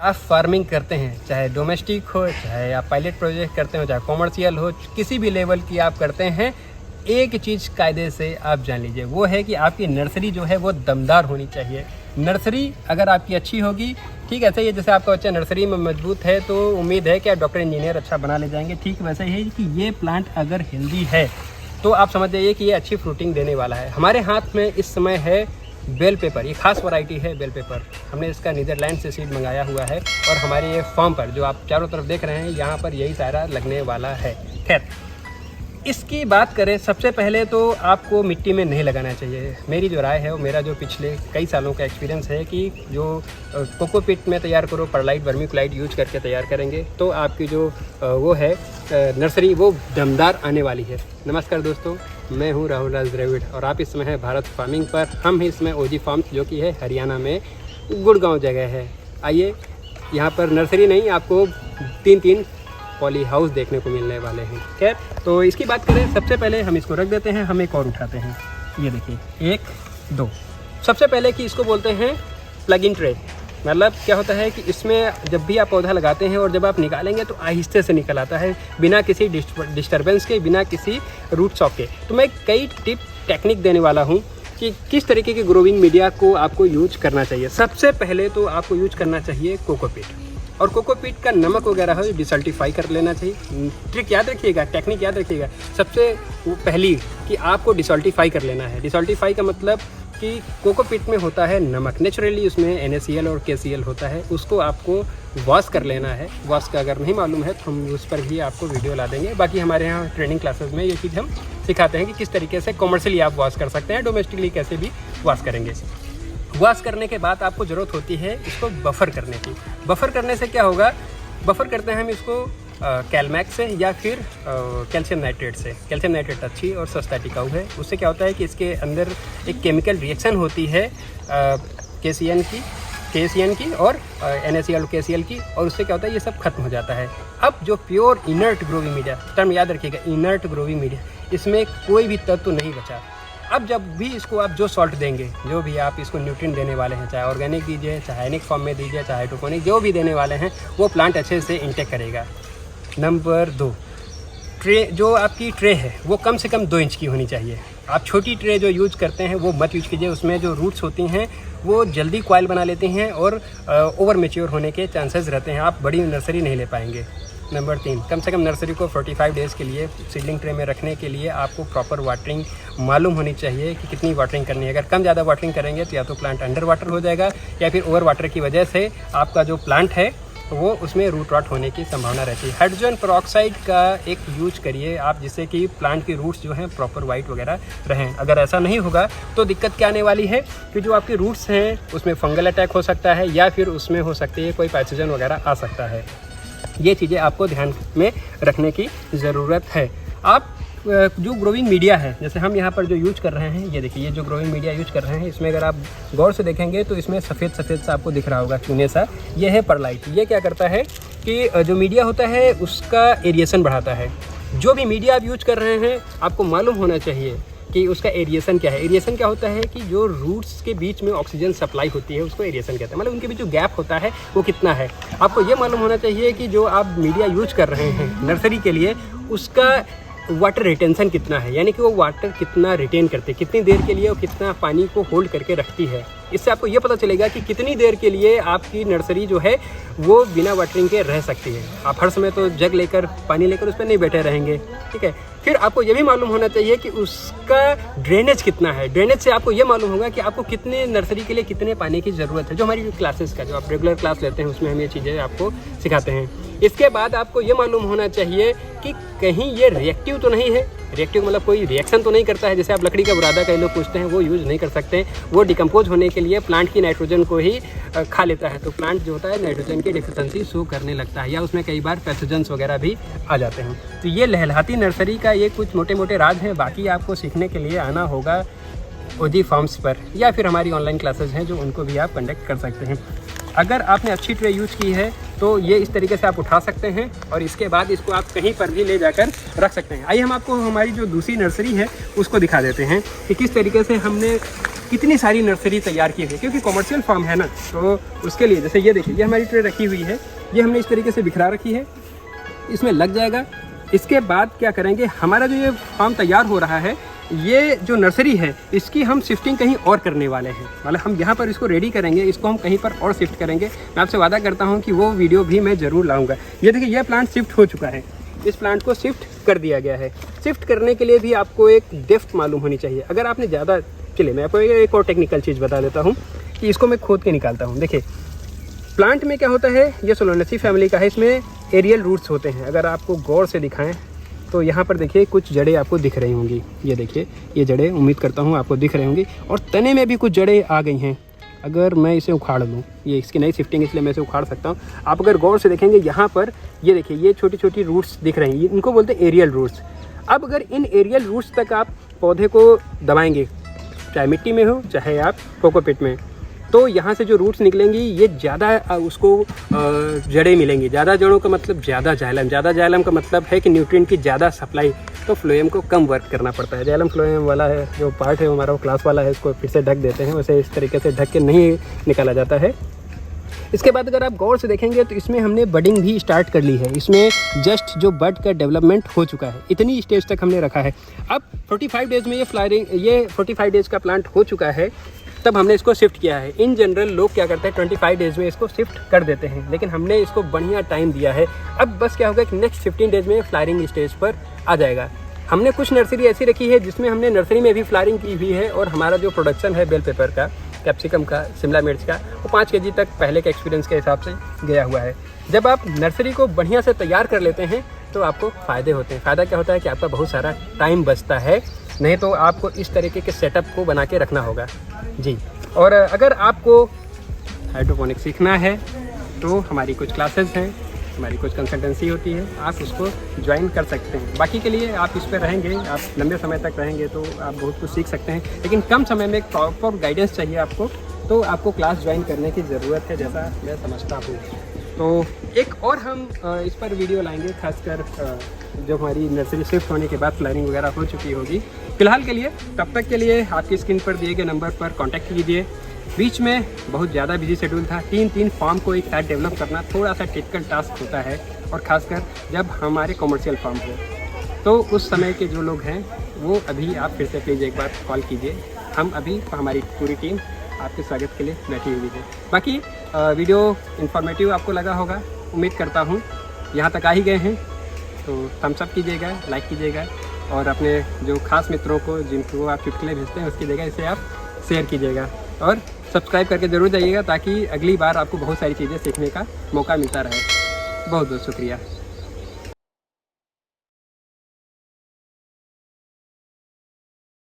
आप फार्मिंग करते हैं, चाहे डोमेस्टिक हो, चाहे आप पायलट प्रोजेक्ट करते हो, चाहे कॉमर्शियल हो, किसी भी लेवल की आप करते हैं, एक चीज़ कायदे से आप जान लीजिए, वो है कि आपकी नर्सरी जो है वो दमदार होनी चाहिए। नर्सरी अगर आपकी अच्छी होगी, ठीक ऐसे ही जैसे आपका बच्चा नर्सरी में मजबूत है तो उम्मीद है कि आप डॉक्टर इंजीनियर अच्छा बना ले जाएंगे, ठीक वैसे ही कि ये प्लांट अगर हेल्दी है तो आप समझ जाइए कि ये अच्छी फ्रूटिंग देने वाला है। हमारे हाथ में इस समय है बेल पेपर, ये खास वैरायटी है बेल पेपर। हमने इसका नीदरलैंड से सीड मंगाया हुआ है और हमारे ये फार्म पर जो आप चारों तरफ देख रहे हैं यहाँ पर यही सारा लगने वाला है। खैर, इसकी बात करें, सबसे पहले तो आपको मिट्टी में नहीं लगाना चाहिए। मेरी जो राय है और मेरा जो पिछले कई सालों का एक्सपीरियंस है कि जो कोकोपीट में तैयार करो, परलाइट वर्मीक्लाइट यूज करके तैयार करेंगे तो आपकी जो वो है नर्सरी वो दमदार आने वाली है। नमस्कार दोस्तों, मैं हूं राहुल राज द्रविड़ और आप इस समय है भारत फार्मिंग पर। हम ही इसमें ओजी फार्म्स जो कि है हरियाणा में गुड़गांव जगह है। आइए, यहाँ पर नर्सरी नहीं, आपको 3 पॉली हाउस देखने को मिलने वाले हैं। खैर, तो इसकी बात करें, सबसे पहले हम इसको रख देते हैं, हम एक और उठाते हैं। ये देखिए, 1 2। सबसे पहले कि इसको बोलते हैं प्लग इन ट्रे। मतलब क्या होता है कि इसमें जब भी आप पौधा लगाते हैं और जब आप निकालेंगे तो आहिस्ते से निकल आता है, बिना किसी डिस्टर्बेंस के, बिना किसी रूट शॉक के। तो मैं कई टिप टेक्निक देने वाला हूँ कि किस तरीके के ग्रोविंग मीडिया को आपको यूज करना चाहिए। सबसे पहले तो आपको यूज करना चाहिए कोकोपीट, और कोकोपीट का नमक वगैरह है डिसल्टिफाई कर लेना चाहिए। ट्रिक याद रखिएगा, टेक्निक याद रखिएगा। सबसे पहली कि आपको डिसल्टिफाई कर लेना है। डिसल्टिफाई का मतलब कि कोकोपीट में होता है नमक, नेचुरली उसमें NaCl और KCl होता है, उसको आपको वॉश कर लेना है। वॉश का अगर नहीं मालूम है तो हम उस पर भी आपको वीडियो ला देंगे। बाकी हमारे यहाँ ट्रेनिंग क्लासेस में ये चीज़ हम सिखाते हैं कि किस तरीके से कॉमर्शियली आप वॉश कर सकते हैं, डोमेस्टिकली कैसे भी वॉश करेंगे। वॉश करने के बाद आपको ज़रूरत होती है इसको बफर करने की। बफर करने से क्या होगा, बफर करते हैं हम इसको कैलमैक्स से या फिर कैल्शियम नाइट्रेट से। कैल्शियम नाइट्रेट अच्छी और सस्ता टिकाऊ है। उससे क्या होता है कि इसके अंदर एक केमिकल रिएक्शन होती है KCN की और NaCl और KCl की, और उससे क्या होता है ये सब खत्म हो जाता है। अब जो pure inert growing media, term याद रखिएगा, इनर्ट ग्रोविंग मीडिया, इसमें कोई भी तत्व नहीं बचा। अब जब भी इसको आप जो सॉल्ट देंगे, जो भी आप इसको न्यूट्रिएंट देने वाले हैं, चाहे ऑर्गेनिक दीजिए, चाहे हाइनिक फॉर्म में दीजिए, चाहे हाइड्रोपोनिक, जो भी देने वाले हैं वो प्लांट अच्छे से इंटेक करेगा। नंबर 2, ट्रे, जो आपकी ट्रे है वो कम से कम 2 इंच की होनी चाहिए। आप छोटी ट्रे जो यूज करते हैं वो मत यूज कीजिए, उसमें जो रूट्स होती हैं वो जल्दी कॉइल बना लेती हैं और ओवर मैच्योर होने के चांसेस रहते हैं, आप बड़ी नर्सरी नहीं ले पाएंगे। नंबर 3, कम से कम नर्सरी को 45 डेज़ के लिए सीडलिंग ट्रे में रखने के लिए आपको प्रॉपर वाटरिंग मालूम होनी चाहिए कि कितनी वाटरिंग करनी है। अगर कम ज़्यादा वाटरिंग करेंगे तो या तो प्लांट अंडर वाटर हो जाएगा या फिर ओवर वाटर की वजह से आपका जो प्लांट है वो उसमें रूट रॉट होने की संभावना रहती है। हाइड्रोजन पेरोक्साइड का एक यूज करिए आप, जिससे कि प्लांट की रूट्स जो हैं प्रॉपर वाइट वगैरह रहें। अगर ऐसा नहीं होगा तो दिक्कत क्या आने वाली है कि जो आपकी रूट्स हैं उसमें फंगल अटैक हो सकता है या फिर उसमें हो सकती है कोई पैथोजन वगैरह आ सकता है। ये चीज़ें आपको ध्यान में रखने की ज़रूरत है। आप जो ग्रोविंग मीडिया है, जैसे हम यहाँ पर जो यूज कर रहे हैं, ये देखिए, ये जो ग्रोविंग मीडिया यूज कर रहे हैं, इसमें अगर आप गौर से देखेंगे तो इसमें सफ़ेद सा आपको दिख रहा होगा, चूने सा, ये है परलाइट। ये क्या करता है कि जो मीडिया होता है उसका एरिएशन बढ़ाता है। जो भी मीडिया आप यूज कर रहे हैं आपको मालूम होना चाहिए कि उसका एरिएशन क्या है। एरिएशन क्या होता है कि जो रूट्स के बीच में ऑक्सीजन सप्लाई होती है उसको एरिएशन कहते हैं। मतलब उनके बीच जो गैप होता है वो कितना है। आपको ये मालूम होना चाहिए कि जो आप मीडिया यूज कर रहे हैं नर्सरी के लिए उसका वाटर रिटेंशन कितना है, यानी कि वो वाटर कितना रिटेन करते हैं, कितनी देर के लिए वो कितना पानी को होल्ड करके रखती है। इससे आपको ये पता चलेगा कि कितनी देर के लिए आपकी नर्सरी जो है वो बिना वाटरिंग के रह सकती है। आप हर समय तो जग लेकर पानी लेकर उस पर नहीं बैठे रहेंगे, ठीक है। फिर आपको ये भी मालूम होना चाहिए कि उसका ड्रेनेज कितना है। ड्रेनेज से आपको ये मालूम होगा कि आपको कितने नर्सरी के लिए कितने पानी की ज़रूरत है। जो हमारी क्लासेस का जो आप रेगुलर क्लास लेते हैं उसमें हम ये चीज़ें आपको सिखाते हैं। इसके बाद आपको ये मालूम होना चाहिए कि कहीं ये रिएक्टिव तो नहीं है। रिएक्टिव मतलब कोई रिएक्शन तो नहीं करता है, जैसे आप लकड़ी का बुरादा कई लोग पूछते हैं, वो यूज़ नहीं कर सकते। वो डिकम्पोज होने के लिए प्लांट की नाइट्रोजन को ही खा लेता है, तो प्लांट जो होता है नाइट्रोजन की डिफिशिएंसी शो करने लगता है या उसमें कई बार पैथोजेंस वगैरह भी आ जाते हैं। तो ये लहलहाती नर्सरी का ये कुछ मोटे मोटे राज हैं। बाकी आपको सीखने के लिए आना होगा ओजी फार्म्स पर, या फिर हमारी ऑनलाइन क्लासेस हैं जो उनको भी आप कंडक्ट कर सकते हैं। अगर आपने अच्छी ट्रे यूज की है तो ये इस तरीके से आप उठा सकते हैं और इसके बाद इसको आप कहीं पर भी ले जाकर रख सकते हैं। आइए हम आपको हमारी जो दूसरी नर्सरी है उसको दिखा देते हैं कि किस तरीके से हमने कितनी सारी नर्सरी तैयार की है, क्योंकि कॉमर्शियल फार्म है ना, तो उसके लिए जैसे ये देखिए, ये हमारी ट्रे रखी हुई है, ये हमने इस तरीके से बिखरा रखी है, इसमें लग जाएगा। इसके बाद क्या करेंगे, हमारा जो ये फार्म तैयार हो रहा है, ये जो नर्सरी है इसकी हम शिफ्टिंग कहीं और करने वाले हैं। मतलब हम यहाँ पर इसको रेडी करेंगे, इसको हम कहीं पर और शिफ्ट करेंगे। मैं आपसे वादा करता हूँ कि वो वीडियो भी मैं ज़रूर लाऊंगा। ये देखिए, यह प्लांट शिफ्ट हो चुका है, इस प्लांट को शिफ्ट कर दिया गया है। शिफ्ट करने के लिए भी आपको एक डेप्थ मालूम होनी चाहिए। अगर आपने ज़्यादा, चलिए मैं आपको एक और टेक्निकल चीज़ बता देता हूँ कि इसको मैं खोद के निकालता हूँ। देखिए, प्लांट में क्या होता है, ये सोलोनेसी फैमिली का है, इसमें एरियल रूट्स होते हैं। अगर आपको गौर से दिखाएं तो यहाँ पर देखिए कुछ जड़ें आपको दिख रही होंगी। ये देखिए, ये जड़ें उम्मीद करता हूँ आपको दिख रही होंगी, और तने में भी कुछ जड़ें आ गई हैं। अगर मैं इसे उखाड़ लूँ, ये इसकी नई शिफ्टिंग इसलिए मैं इसे उखाड़ सकता हूँ। आप अगर गौर से देखेंगे यहाँ पर, ये देखिए, ये छोटी छोटी रूट्स दिख रही हैं, इनको बोलते हैं एरियल रूट्स। अब अगर इन एरियल रूट्स तक आप पौधे को दबाएंगे, चाहे मिट्टी में हो चाहे आप कोकोपीट में, तो यहाँ से जो रूट्स निकलेंगी ये ज़्यादा उसको जड़ें मिलेंगी। ज़्यादा जड़ों का मतलब ज़्यादा जाइलम, ज़्यादा जाइलम का मतलब है कि न्यूट्रिएंट की ज़्यादा सप्लाई। तो फ्लोएम को कम वर्क करना पड़ता है। जाइलम फ्लोएम वाला है जो पार्ट है हमारा, वो क्लास वाला है, इसको फिर से ढक देते हैं। वैसे इस तरीके से ढक के नहीं निकाला जाता है। इसके बाद अगर आप गौर से देखेंगे तो इसमें हमने बडिंग भी स्टार्ट कर ली है। इसमें जस्ट जो बड का डेवलपमेंट हो चुका है, इतनी स्टेज तक हमने रखा है। अब 45 डेज़ में ये फ्लावरिंग, ये 45 डेज़ का प्लांट हो चुका है, तब हमने इसको शिफ्ट किया है। इन जनरल लोग क्या करते हैं, 25 डेज़ में इसको शिफ्ट कर देते हैं, लेकिन हमने इसको बढ़िया टाइम दिया है। अब बस क्या होगा कि नेक्स्ट 15 डेज़ में फ्लावरिंग स्टेज पर आ जाएगा। हमने कुछ नर्सरी ऐसी रखी है जिसमें हमने नर्सरी में भी फ्लावरिंग की हुई है, और हमारा जो प्रोडक्शन है बेल पेपर का, कैप्सिकम का, शिमला मिर्च का, वो 5 kg तक पहले के एक्सपीरियंस के हिसाब से गया हुआ है। जब आप नर्सरी को बढ़िया से तैयार कर लेते हैं तो आपको फ़ायदे होते हैं। फ़ायदा क्या होता है कि आपका बहुत सारा टाइम बचता है, नहीं तो आपको इस तरीके के सेटअप को बना के रखना होगा जी। और अगर आपको हाइड्रोपोनिक्स सीखना है तो हमारी कुछ क्लासेस हैं, हमारी कुछ कंसल्टेंसी होती है, आप उसको ज्वाइन कर सकते हैं। बाकी के लिए आप इस पर रहेंगे, आप लंबे समय तक रहेंगे तो आप बहुत कुछ सीख सकते हैं, लेकिन कम समय में एक प्रॉपर गाइडेंस चाहिए आपको, तो आपको क्लास ज्वाइन करने की ज़रूरत है, जैसा मैं समझता हूँ। तो एक और हम इस पर वीडियो लाएंगे, खासकर जो हमारी नर्सरी शिफ्ट होने के बाद फ्लावरिंग वगैरह हो चुकी होगी। फिलहाल के लिए, तब तक के लिए आपकी स्क्रीन पर दिए गए नंबर पर कॉन्टैक्ट कीजिए। बीच में बहुत ज़्यादा बिजी शेड्यूल था, 3 फार्म को एक साथ डेवलप करना थोड़ा सा टिपिकल टास्क होता है, और ख़ासकर जब हमारे कॉमर्शियल फार्म हो, तो उस समय के जो लोग हैं वो अभी आप फिर से प्लीज़ एक बार कॉल कीजिए। हम अभी, हमारी पूरी टीम आपके स्वागत के लिए बैठी हुई है। बाकी वीडियो इन्फॉर्मेटिव आपको लगा होगा, उम्मीद करता हूँ। यहाँ तक आ ही गए हैं तो थम्स अप कीजिएगा, लाइक कीजिएगा, और अपने जो खास मित्रों को जिनको आप चुटकुले भेजते हैं उसकी जगह इसे आप शेयर कीजिएगा, और सब्सक्राइब करके ज़रूर जाइएगा, ताकि अगली बार आपको बहुत सारी चीज़ें सीखने का मौका मिलता रहे। बहुत बहुत शुक्रिया।